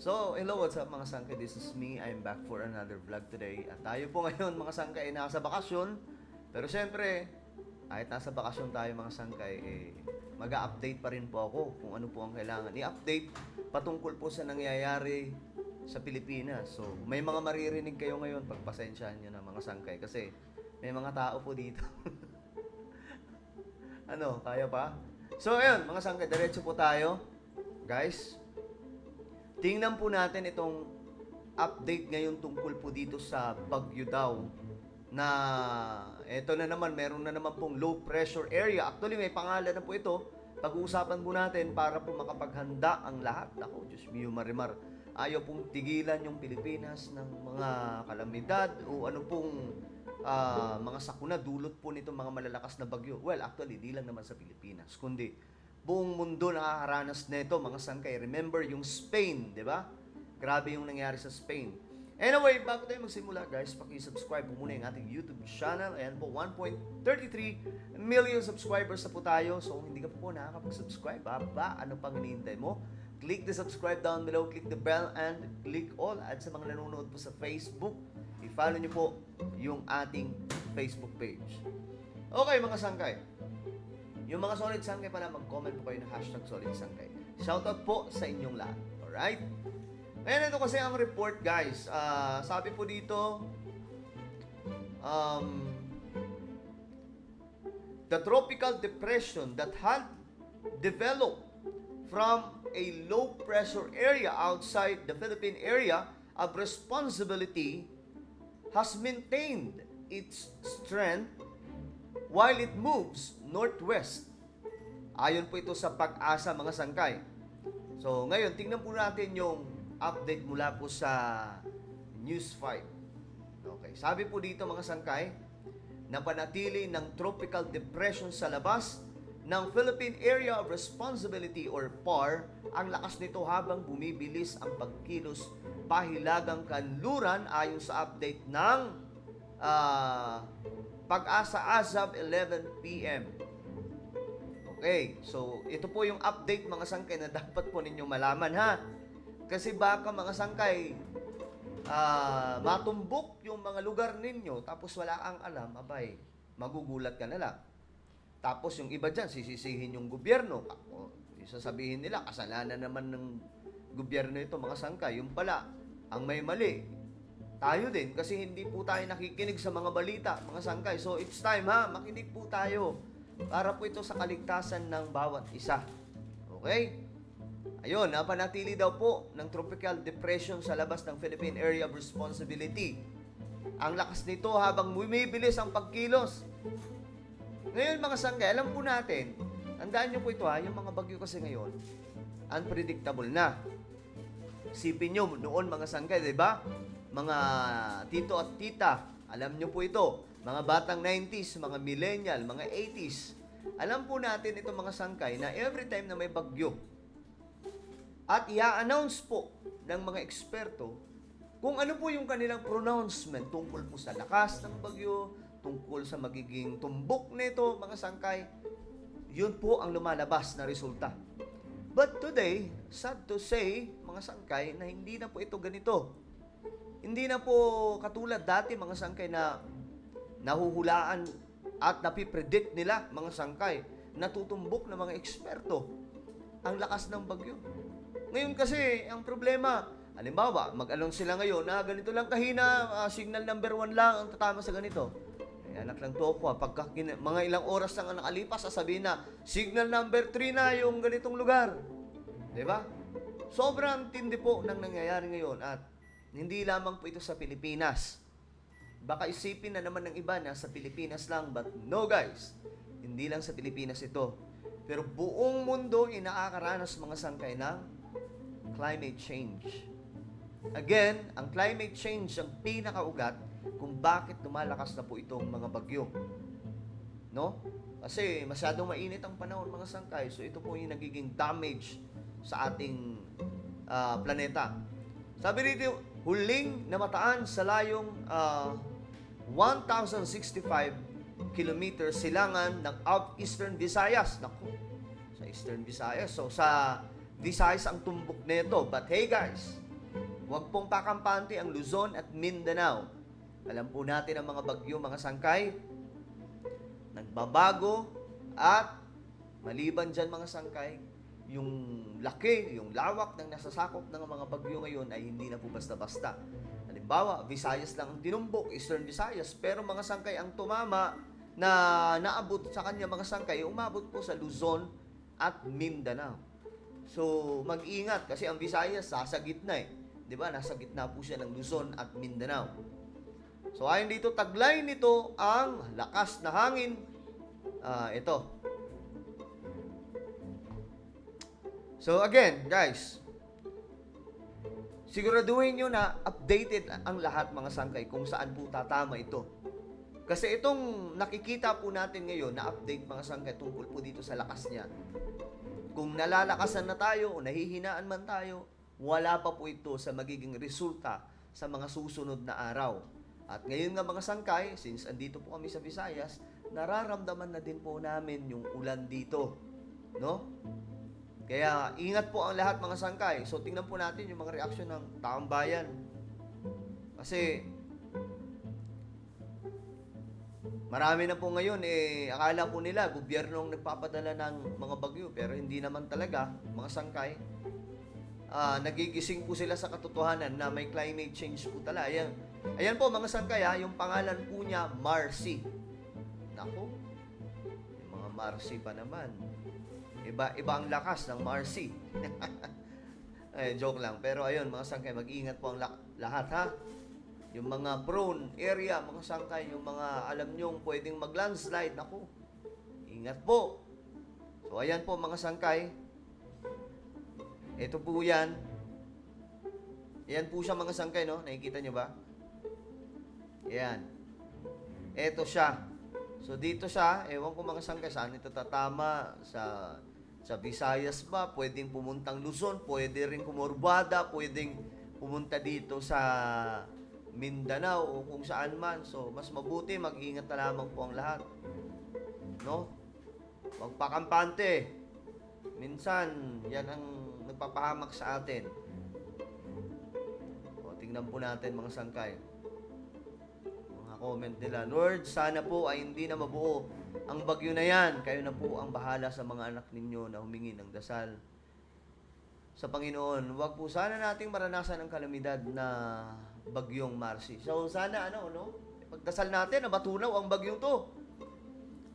So, hello, what's up mga sangkay? This is me. I'm back for another vlog today. At tayo po ngayon mga sangkay ay nasa bakasyon. Pero syempre, kahit nasa bakasyon tayo mga sangkay, mag-update pa rin po ako kung ano po ang kailangan i-update patungkol po sa nangyayari sa Pilipinas. So, may mga maririnig kayo ngayon, pagpasensyahan nyo na mga sangkay kasi may mga tao po dito. Ano, kaya pa? So, ayun, mga sangkay, diretso po tayo. Guys, tingnan po natin itong update ngayon tungkol po dito sa Baguio daw na eto na naman, meron na naman pong low pressure area. Actually, may pangalan na po ito. Pag-uusapan po natin para po makapaghanda ang lahat. Ako, Diyos mio, marimar. Ayaw pong tigilan yung Pilipinas ng mga kalamidad o ano pong mga sakuna dulot po nitong mga malalakas na bagyo. Well, actually, di lang naman sa Pilipinas, kundi buong mundo nakakaranas nito, mga sangkay. Remember yung Spain, di ba? Grabe yung nangyari sa Spain. Anyway, bago tayo magsimula, guys, paki-subscribe po muna yung ating YouTube channel. Ayan po, 1.33 million subscribers na po tayo. So, kung hindi ka po nakakapag-subscribe, ano pang hinihintay mo? Click the subscribe down below, click the bell, and click all. At sa mga nanonood po sa Facebook, i-follow nyo po yung ating Facebook page. Okay, mga sangkay. Yung mga solid sangkay pala, mag-comment po kayo ng hashtag solid sangkay. Shoutout po sa inyong lahat. Alright? Ngayon, ito kasi ang report, guys. Sabi po dito, the tropical depression that had developed from a low pressure area outside the Philippine area of responsibility has maintained its strength while it moves northwest. Ayon po ito sa Pag-asa, mga sangkay. So, ngayon, tingnan po natin yung update mula po sa News 5. Okay, sabi po dito, mga sangkay, napanatili ng tropical depression sa labas ng Philippine Area of Responsibility or PAR ang lakas nito habang bumibilis ang pagkilos pahilagang kanluran ayon sa update ng Pag-asa as of 11 p.m. Okay, so ito po yung update, mga sangkay, na dapat po ninyong malaman, ha? Kasi baka, mga sangkay, matumbok yung mga lugar ninyo tapos wala kang alam, abay, magugulat ka na lang. Tapos yung iba dyan, sisisihin yung gobyerno. Sasabihin nila, kasalanan naman ng gobyerno ito, mga sangkay. Yung pala, ang may mali, tayo din, kasi hindi po tayo nakikinig sa mga balita, mga sangkay. So, it's time, ha? Makinig po tayo para po ito sa kaligtasan ng bawat isa. Okay? Ayun, napanatili daw po ng tropical depression sa labas ng Philippine Area of Responsibility. Ang lakas nito habang bumibilis ang pagkilos. Ngayon, mga sangkay, alam po natin, tandaan nyo po ito, ha? Yung mga bagyo kasi ngayon, unpredictable na. Sipin nyo, noon, mga sangkay, di ba? Mga tito at tita, alam nyo po ito, mga batang 90s, mga millennial, mga 80s. Alam po natin ito, mga sangkay, na every time na may bagyo, at i-announce po ng mga eksperto kung ano po yung kanilang pronouncement tungkol po sa lakas ng bagyo, tungkol sa magiging tumbok nito, mga sangkay, yun po ang lumalabas na resulta. But today, sad to say, mga sangkay, na hindi na po ito ganito. Hindi na po katulad dati, mga sangkay, na nahuhulaan at napipredict nila, mga sangkay, natutumbok ng mga eksperto ang lakas ng bagyo. Ngayon kasi, ang problema, halimbawa, mag-announce sila ngayon na ganito lang kahina, signal number 1 lang ang tatama sa ganito. Anak lang to ako, pagka mga ilang oras lang ang nakalipas, sasabihin na, signal number 3 na yung ganitong lugar. Diba? Sobrang tindi po ng nangyayari ngayon at hindi lamang po ito sa Pilipinas. Baka isipin na naman ng iba na sa Pilipinas lang, but no, guys, hindi lang sa Pilipinas ito. Pero buong mundo nakakaranas, mga sangkay, ng climate change. Again, ang climate change ang pinakaugat kung bakit lumalakas na po itong mga bagyo. No? Kasi masyadong mainit ang panahon, mga sangkay. So ito po yung nagiging damage sa ating planeta. Sabi dito, huling namataan sa layong 1,065 kilometers silangan ng Eastern Visayas. Naku, sa Eastern Visayas. So sa Visayas ang tumbok nito. But hey, guys, Huwag pong pakampante ang Luzon at Mindanao. Alam po natin ang mga bagyo, mga sangkay, nagbabago at maliban dyan mga sangkay, yung laki, yung lawak ng nasasakop ng mga bagyo ngayon ay hindi na po basta-basta. Halimbawa, Visayas lang ang tinumbok, Eastern Visayas, pero mga sangkay ang tumama na naabot sa kanya mga sangkay, umabot po sa Luzon at Mindanao. So, mag-ingat kasi ang Visayas nasa gitna eh. 'Di ba? Nasa gitna po siya ng Luzon at Mindanao. So, ayon dito, taglay nito ang lakas na hangin. Ito. So, again, guys, siguraduhin nyo na updated ang lahat mga sangkay kung saan po tatama ito. Kasi itong nakikita po natin ngayon na update mga sangkay tungkol po dito sa lakas niya. Kung nalalakasan na tayo o nahihinaan man tayo, wala pa po ito sa magiging resulta sa mga susunod na araw. At ngayon nga mga sangkay, since andito po kami sa Visayas, nararamdaman na din po namin yung ulan dito. No? Kaya ingat po ang lahat mga sangkay. So tingnan po natin yung mga reaksyon ng taong bayan. Kasi marami na po ngayon, akala po nila, gobyerno ang nagpapadala ng mga bagyo. Pero hindi naman talaga, mga sangkay. Nagigising po sila sa katotohanan na may climate change po talaga. Ayan po mga sangkay, yung pangalan po niya, Marcy. Naku, yung mga Marcy pa naman. Iba ang lakas ng Marcy. Joke lang. Pero ayun, mga sangkay, mag-iingat po ang lahat ha. Yung mga prone area, mga sangkay, yung mga alam nyong pwedeng mag-landslide, naku, ingat po. So, ayan po mga sangkay. Ito po yan. Ayan po siya mga sangkay, no? Nakikita nyo ba? Ayan. Ito siya. So, dito siya, ewan ko mga sangkay, saan ito tatama? Sa Visayas ba? Pwedeng pumuntang Luzon, pwede rin Comorbada, pwedeng pumunta dito sa Mindanao o kung saan man. So, mas mabuti, mag-ingat na lamang po ang lahat. No? Magpakampante. Minsan, yan ang nagpapahamak sa atin. O, tingnan po natin mga sangkay. Mga comment nila, Lord, sana po ay hindi na mabuo ang bagyo na yan. Kayo na po ang bahala sa mga anak ninyo na humingi ng dasal sa Panginoon. Huwag po sana nating maranasan ang kalamidad na bagyong Marcy. So, sana pagdasal natin na matunaw ang bagyong to.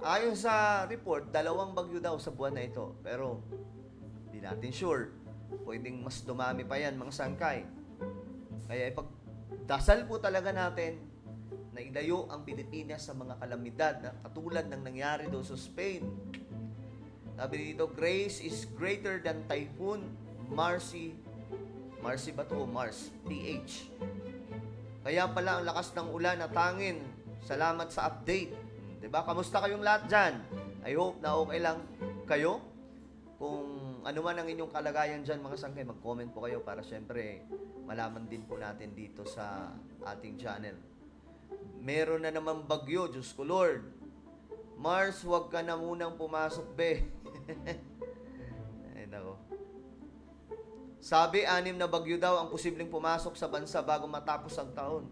Ayon sa report, 2 bagyo daw sa buwan na ito. Pero, hindi natin sure. Pwedeng mas dumami pa yan, mga sangkay. Kaya ipagdasal po talaga natin na ilayo ang Pilipinas sa mga kalamidad na katulad ng nangyari daw sa Spain. Sabi dito, grace is greater than typhoon Marcy. Marcy ba to? Mars. PH. Kaya pala ang lakas ng ulan at hangin. Salamat sa update. Diba? Kamusta kayong lahat dyan? I hope na okay lang kayo. Kung ano man ang inyong kalagayan dyan, mga sangkay, mag-comment po kayo para syempre malaman din po natin dito sa ating channel. Meron na naman bagyo, Diyos ko Lord. Mars, huwag ka na munang pumasok, be. Ay, nako. Sabi, 6 na bagyo daw ang posibleng pumasok sa bansa bago matapos ang taon.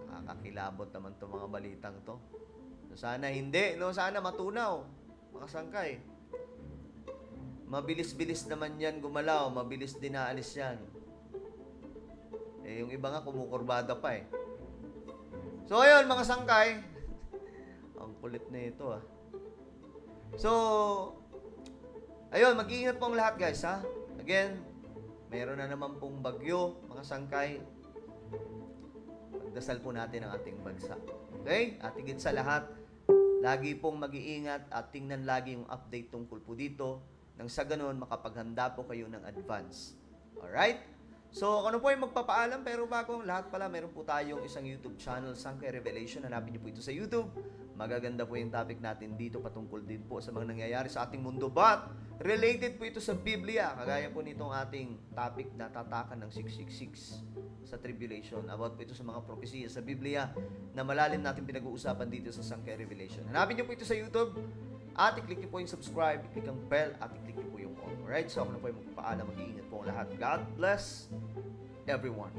Nakakakilabot naman itong mga balitang to. So, sana hindi, no? Sana matunaw, mga sangkay. Mabilis-bilis naman yan gumalaw, mabilis din naalis yan. Yung iba nga kumukurbada pa eh. So, ayun, mga sangkay. Ang kulit na ito, ah. So, ayun, mag-iingat po ang lahat, guys, ha? Again, meron na naman pong bagyo, mga sangkay. Pagdasal po natin ang ating bansa. Okay? At higit sa lahat, lagi pong mag-iingat at tingnan lagi yung update tungkol po dito nang sa ganun makapaghanda po kayo ng advance. Alright? So, ano po yung magpapaalam, pero bago ang lahat pala, meron po tayong isang YouTube channel, Sangkay Revelation. Hanapin niyo po ito sa YouTube. Magaganda po yung topic natin dito patungkol din po sa mga nangyayari sa ating mundo. But, related po ito sa Biblia. Kagaya po nitong ating topic na tatakan ng 666 sa tribulation. About po ito sa mga propesiya sa Biblia na malalim natin pinag-uusapan dito sa Sangkay Revelation. Hanapin niyo po ito sa YouTube. At i-click niyo po yung subscribe, i-click ang bell, at i-click niyo po yung all. Alright? So, ako na po yung magpapaalam. Mag-iingat po ang lahat. God bless everyone.